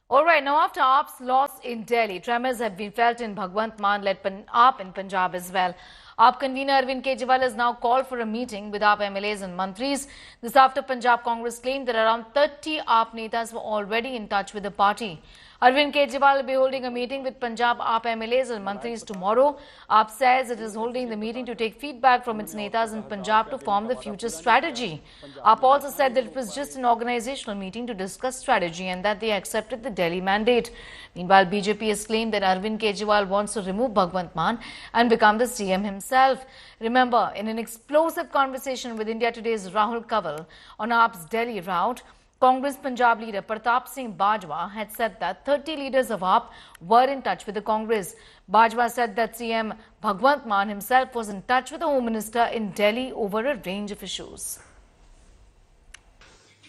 All right, now after AAP's loss in Delhi, tremors have been felt in Bhagwant Mann-led AAP in Punjab as well. AAP convener Arvind Kejriwal has now called for a meeting with AAP MLAs and mantris. This after Punjab Congress claimed that around 30 AAP netas were already in touch with the party. Arvind Kejriwal will be holding a meeting with Punjab AAP MLAs and mantris tomorrow. AAP says it is holding the meeting to take feedback from its netas in Punjab to form the future strategy. AAP also said that it was just an organizational meeting to discuss strategy and that they accepted the Delhi mandate. Meanwhile, BJP has claimed that Arvind Kejriwal wants to remove Bhagwant Mann and become the CM himself. Remember, in an explosive conversation with India Today's Rahul Kanwal on AAP's Delhi route, Congress Punjab leader Pratap Singh Bajwa had said that 30 leaders of AAP were in touch with the Congress. Bajwa said that CM Bhagwant Mann himself was in touch with the Home Minister in Delhi over a range of issues.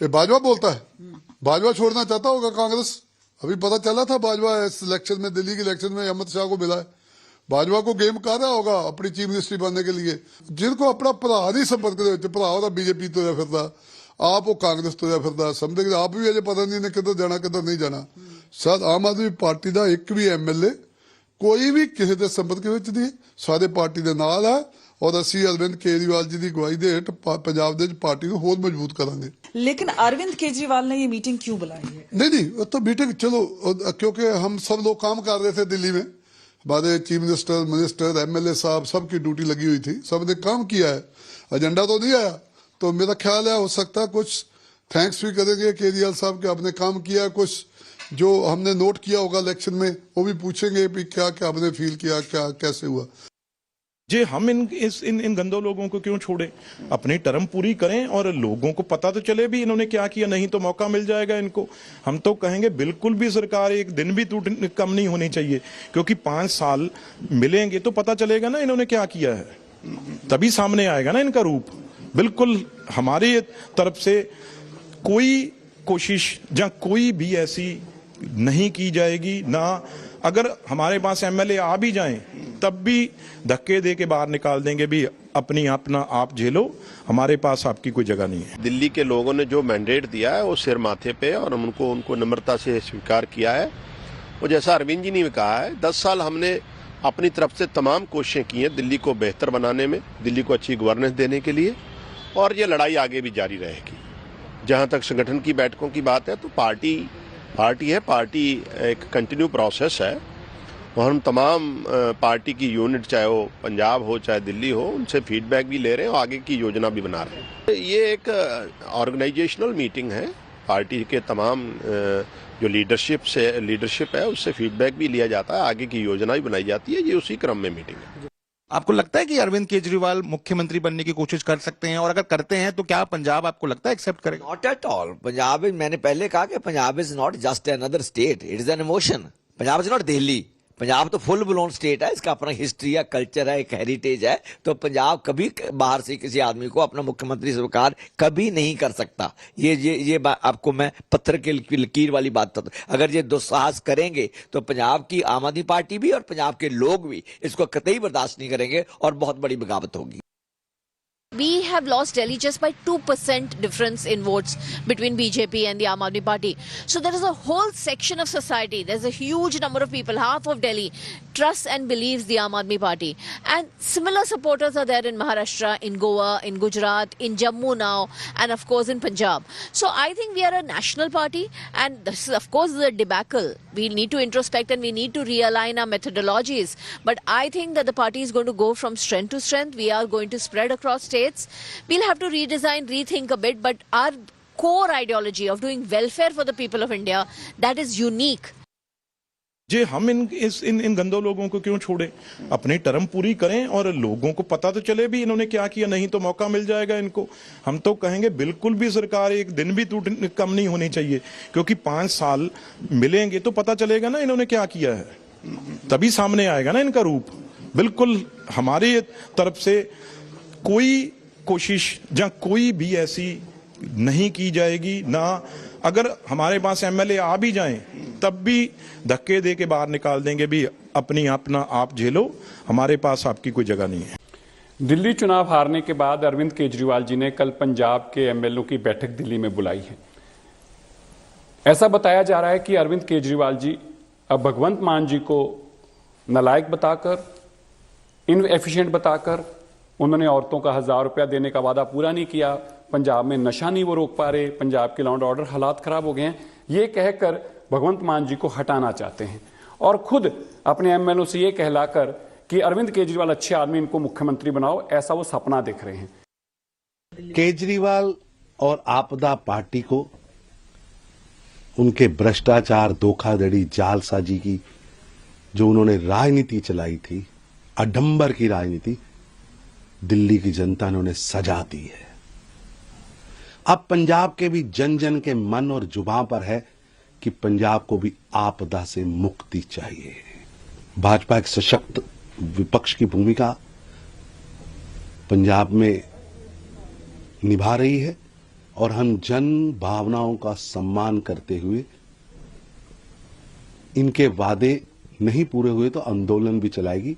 ये बाजवा बोलता है, बाजवा छोड़ना चाहता होगा कांग्रेस। अभी पता चला था बाजवा इस इलेक्शन में, दिल्ली के इलेक्शन में अमित शाह को मिला है। बाजवा को गेम कर रहा होगा अपनी चीफ मिनिस्ट्री बनने के लिए। जिनको अपना भरा नहीं संपर्क दे भरा ਉਹਦਾ बीजेपी तो फिरदा, आप वो कांग्रेस तो फिरदा, समझते कि आप भी अजे पता नहीं ने किधर जाना किधर नहीं जाना। शायद आम आदमी पार्टी का एक भी एमएलए कोई भी किसी के संपर्क विच नहीं, सारे पार्टी के नाल है और ਅਸੀਂ अरविंद केजरीवाल जी की अगुवाई के हेठ पंजाब दे पार्टी को होर मजबूत करांगे। लेकिन अरविंद केजरीवाल ने ये मीटिंग क्यों बुलाई है? नहीं तो मीटिंग चलो, क्योंकि हम सब लोग काम कर रहे थे दिल्ली में, हमारे चीफ मिनिस्टर एमएलए साहब सबकी ड्यूटी लगी हुई थी, सबने काम किया है, एजेंडा तो नहीं आया। तो मेरा ख्याल है हो सकता है कुछ थैंक्स भी करेंगे केजरीवाल साहब के, आपने काम किया, कुछ जो हमने नोट किया होगा इलेक्शन में वो भी पूछेंगे भी क्या क्या आपने फील किया, क्या कैसे हुआ। जी हम इन गंदों लोगों को क्यों छोड़े, अपनी टर्म पूरी करें और लोगों को पता तो चले भी इन्होंने क्या किया, नहीं तो मौका मिल जाएगा इनको। हम तो कहेंगे बिल्कुल भी सरकार एक दिन भी कम नहीं होनी चाहिए, क्योंकि 5 साल मिलेंगे तो पता चलेगा ना इन्होंने क्या किया है, तभी सामने आएगा ना इनका रूप। बिल्कुल हमारी तरफ से कोई कोशिश या कोई भी ऐसी नहीं की जाएगी ना। अगर हमारे पास एमएलए आ भी जाएं तब भी धक्के दे के बाहर निकाल देंगे, भी अपना आप झेलो, हमारे पास आपकी कोई जगह नहीं है। दिल्ली के लोगों ने जो मैंडेट दिया है वो सिर माथे पे और उनको नम्रता से स्वीकार किया है। और जैसा अरविंद जी ने कहा है, 10 साल हमने अपनी तरफ से तमाम कोशिशें की हैं दिल्ली को बेहतर बनाने में, दिल्ली को अच्छी गवर्नेंस देने के लिए, और ये लड़ाई आगे भी जारी रहेगी। जहाँ तक संगठन की बैठकों की बात है तो पार्टी एक कंटिन्यू प्रोसेस है और हम तमाम पार्टी की यूनिट, चाहे वो पंजाब हो चाहे दिल्ली हो, उनसे फीडबैक भी ले रहे हैं और आगे की योजना भी बना रहे हैं। ये एक ऑर्गेनाइजेशनल मीटिंग है, पार्टी के तमाम जो लीडरशिप है उससे फीडबैक भी लिया जाता है, आगे की योजना भी बनाई जाती है। ये उसी क्रम में मीटिंग है। आपको लगता है कि अरविंद केजरीवाल मुख्यमंत्री बनने की कोशिश कर सकते हैं, और अगर करते हैं तो क्या पंजाब आपको लगता है एक्सेप्ट करेगा? Not at all. पंजाब, मैंने पहले कहा कि Punjab is not just another state, it is an emotion. Punjab is not Delhi, Punjab तो फुल ब्लोन स्टेट है, इसका अपना हिस्ट्री है, कल्चर है, एक हेरिटेज है। तो पंजाब कभी बाहर से किसी आदमी को अपना मुख्यमंत्री स्वीकार कभी नहीं कर सकता। ये आपको मैं पत्थर की लकीर वाली बात बता, अगर ये दुस्साहस करेंगे तो पंजाब की आम आदमी पार्टी भी और पंजाब के लोग भी इसको कतई बर्दाश्त नहीं करेंगे और बहुत बड़ी बगावत होगी। We have lost Delhi just by 2% difference in votes between BJP and the Aam Aadmi Party. So there is a whole section of society, there's a huge number of people, half of Delhi, trusts and believes the Aam Aadmi Party. And similar supporters are there in Maharashtra, in Goa, in Gujarat, in Jammu now, and of course in Punjab. So I think we are a national party, and this is of course the debacle. We need to introspect and we need to realign our methodologies. But I think that the party is going to go from strength to strength. We are going to spread across states. We'll have to redesign, rethink a bit, but our core ideology of doing welfare for the people of India, that is unique. जी हम इन गंदों लोगों को क्यों छोड़े, अपनी term पूरी करें और लोगों को पता तो चले भी इन्होंने क्या किया, नहीं तो मौका मिल जाएगा इनको। हम तो कहेंगे बिल्कुल भी सरकार एक दिन भी कम नहीं होनी चाहिए, क्योंकि 5 साल मिलेंगे तो पता चलेगा ना इन्होंने क्या किया है, तभी सामने आएगा ना इनका रूप। बिल्कुल हमारी तरफ से कोई कोशिश या कोई भी ऐसी नहीं की जाएगी ना। अगर हमारे पास एमएलए आ भी जाएं तब भी धक्के दे के बाहर निकाल देंगे, भी अपना आप झेलो, हमारे पास आपकी कोई जगह नहीं है। दिल्ली चुनाव हारने के बाद अरविंद केजरीवाल जी ने कल पंजाब के एमएलओ की बैठक दिल्ली में बुलाई है। ऐसा बताया जा रहा है कि अरविंद केजरीवाल जी अब भगवंत मान जी को नालायक बताकर, इनएफिशिएंट बताकर, उन्होंने औरतों का 1000 रुपया देने का वादा पूरा नहीं किया, पंजाब में नशा नहीं वो रोक पा रहे, पंजाब के लॉ एंड ऑर्डर हालात खराब हो गए हैं, ये कहकर भगवंत मान जी को हटाना चाहते हैं और खुद अपने एमएलओ से ये कहलाकर कि अरविंद केजरीवाल अच्छे आदमी, इनको मुख्यमंत्री बनाओ, ऐसा वो सपना देख रहे हैं। केजरीवाल और आपदा पार्टी को उनके भ्रष्टाचार, धोखाधड़ी, जालसाजी की जो उन्होंने राजनीति चलाई थी, आडंबर की राजनीति, दिल्ली की जनता ने उन्हें सजा दी है। अब पंजाब के भी जन जन के मन और जुबान पर है कि पंजाब को भी आपदा से मुक्ति चाहिए। भाजपा एक सशक्त विपक्ष की भूमिका पंजाब में निभा रही है और हम जन भावनाओं का सम्मान करते हुए इनके वादे नहीं पूरे हुए तो आंदोलन भी चलाएगी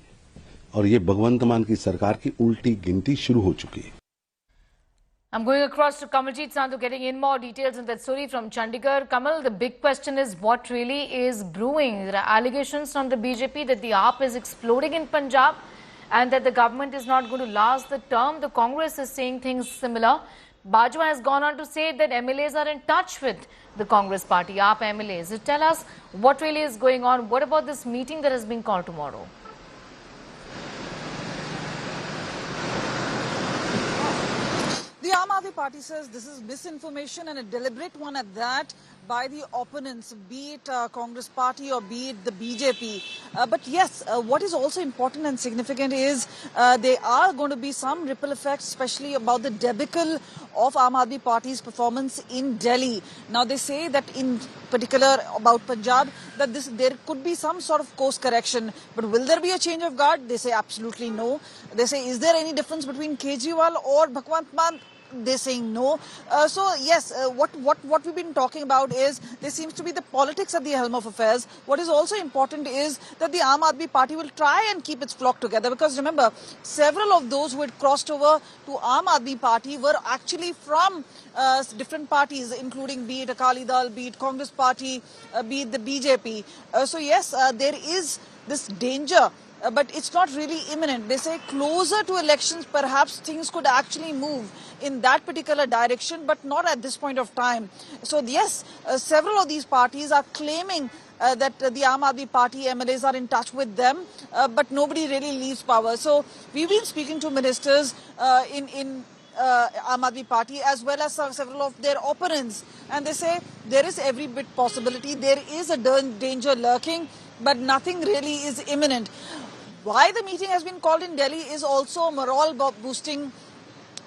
और ये भगवंत मान की सरकार की उल्टी गिनती शुरू हो चुकी है। I'm going across to Kamaljeet Sandhu, getting in more details on that story from Chandigarh. Kamal, the big question is what really is brewing? There are allegations from the BJP that the AAP is exploding in Punjab and that the government is not going to last the term. The Congress is saying things similar. Bajwa has gone on to say that MLAs are in touch with the Congress party, AAP MLAs. So tell us what really is going on. What about this meeting that has been called tomorrow? The Aam Aadmi Party says this is misinformation and a deliberate one at that by the opponents, be it Congress Party or be it the BJP. But yes, what is also important and significant is there are going to be some ripple effects, especially about the debacle of Aam Aadmi Party's performance in Delhi. Now they say that in particular about Punjab, that there could be some sort of course correction. But will there be a change of guard? They say absolutely no. They say, is there any difference between Kejriwal or Bhagwant Mann? They're saying no. So yes, what we've been talking about is there seems to be the politics at the helm of affairs. What is also important is that the Aam Aadmi Party will try and keep its flock together, because remember, several of those who had crossed over to Aam Aadmi Party were actually from different parties, including be it Akali Dal, be it Congress Party, be it the BJP. So yes, there is this danger. But it's not really imminent. They say closer to elections, perhaps things could actually move in that particular direction, but not at this point of time. So yes, several of these parties are claiming that the Aam Aadmi Party MLAs are in touch with them, but nobody really leaves power. So we've been speaking to ministers in Aam Aadmi Party as well as several of their opponents, and they say there is every bit possibility, there is a danger lurking, but nothing really is imminent. Why the meeting has been called in Delhi is also a morale boosting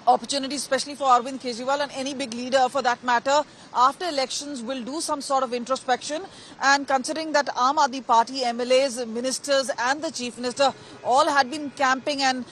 opportunity, especially for Arvind Kejriwal and any big leader for that matter. After elections, will do some sort of introspection, and considering that Aam Aadmi Party MLAs, ministers and the Chief Minister all had been camping and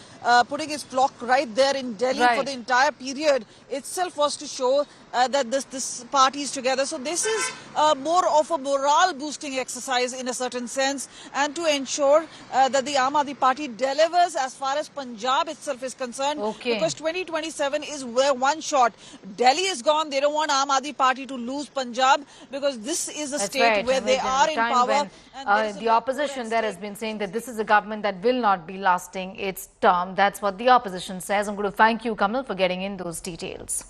putting his flock right there in Delhi for the entire period, itself was to show that this party is together. So this is more of a morale boosting exercise in a certain sense, and to ensure that the Aam Aadmi Party delivers as far as Punjab itself is concerned, because 2027 is where one shot. Delhi is gone. They don't want Aam Aadmi Party to lose Punjab, because this is a state where they are in power. And the opposition there has been saying that this is a government that will not be lasting its term. That's what the opposition says. I'm going to thank you, Kamal, for getting in those details.